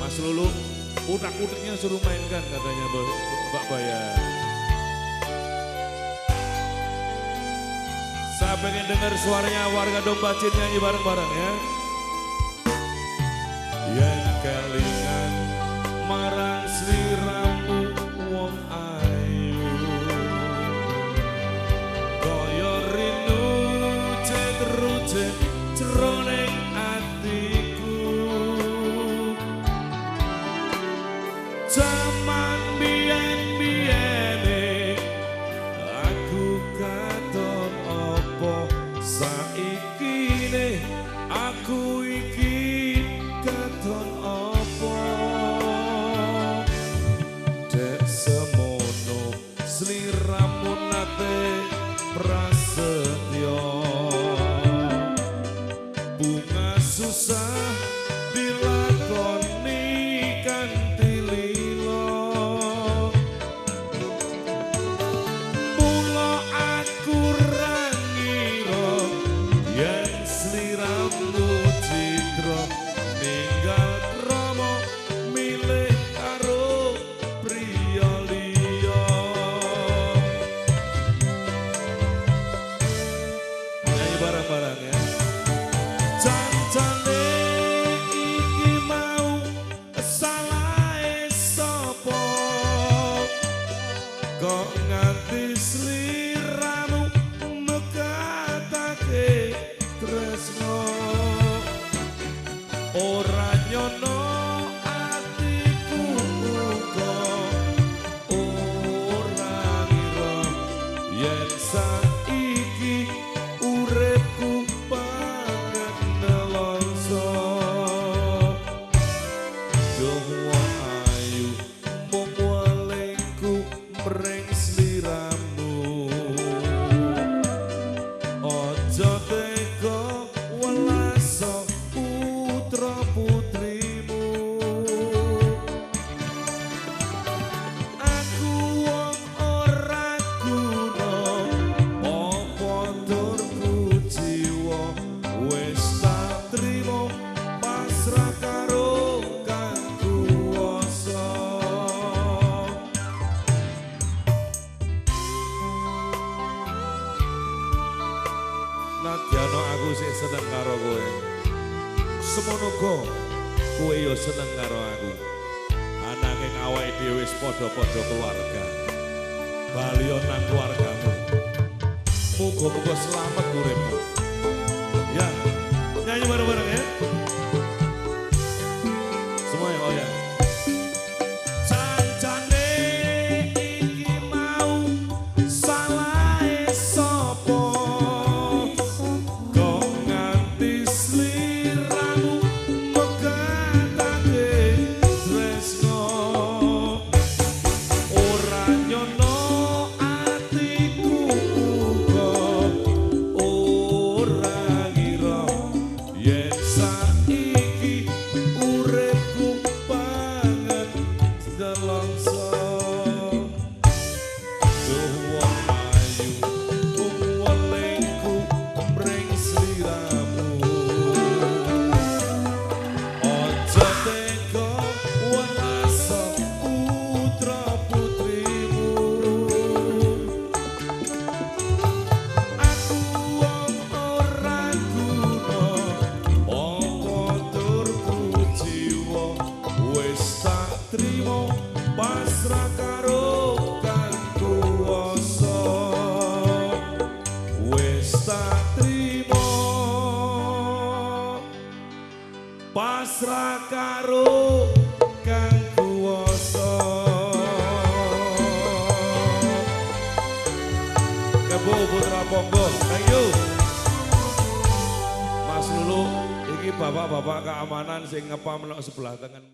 Mas Lulu, utak-utaknya suruh mainkan katanya Mbak Bayan. Saya pengen dengar suaranya warga Domba Cin nyanyi bareng-bareng ya. Yang kelingan marang sliramu wong ayu, kaya rindu cedrut jroning atiku. Zaman biyen-biyene aku katon apa, saiki ne aku iki katon apa. Dek semono sliramu nate prasetyo, bunga susah dilakoni kanthi lilo. Mula aku ra ngira yen sliramu citra ninggal krama milih karo priya liya. Nyanyi bareng-bareng ya. Jancane iki mau salahe sapa, kok nganti sliramu mekatake tresno. Ora nyono atiku kok ora ngira yen saiki uripku banget nelongso. Duh wong ayu mung walengku mring sliramu, aja tega welaso putra putrimu. Aku wong ora guna apa turku jiwa, wis tak trimo pasrah karo Kang Kuwasa. Nadyana aku sik seneng karo kowe, semono go kowe yo seneng karo aku. Ananging awake dhewe wis padha-padha keluarga. Bali nang keluargamu. Muga-muga selamat uripmu. Ya, nyanyi bareng-bareng ya. Semuanya oh ya. Jancane iki mau salahe sapa, kok nganti sliramu mekatake tresno. Ora nyono atiku kok ora ngira yen saiki uripku banget nelongso. Duh wong ayu mung walengku mring sliramu, aja tega welaso putra putrimu. Aku wong ora guna apa turku jiwa, wis tak trimo pasrah karo Kang Kuwasa. Wis tak trimo pasrah karo Kang Kuwasa. Kebo Putra Ponggo, thank you. Mas Lulu, iki bapak-bapak keamanan sing ngepam nang sebelah tengen.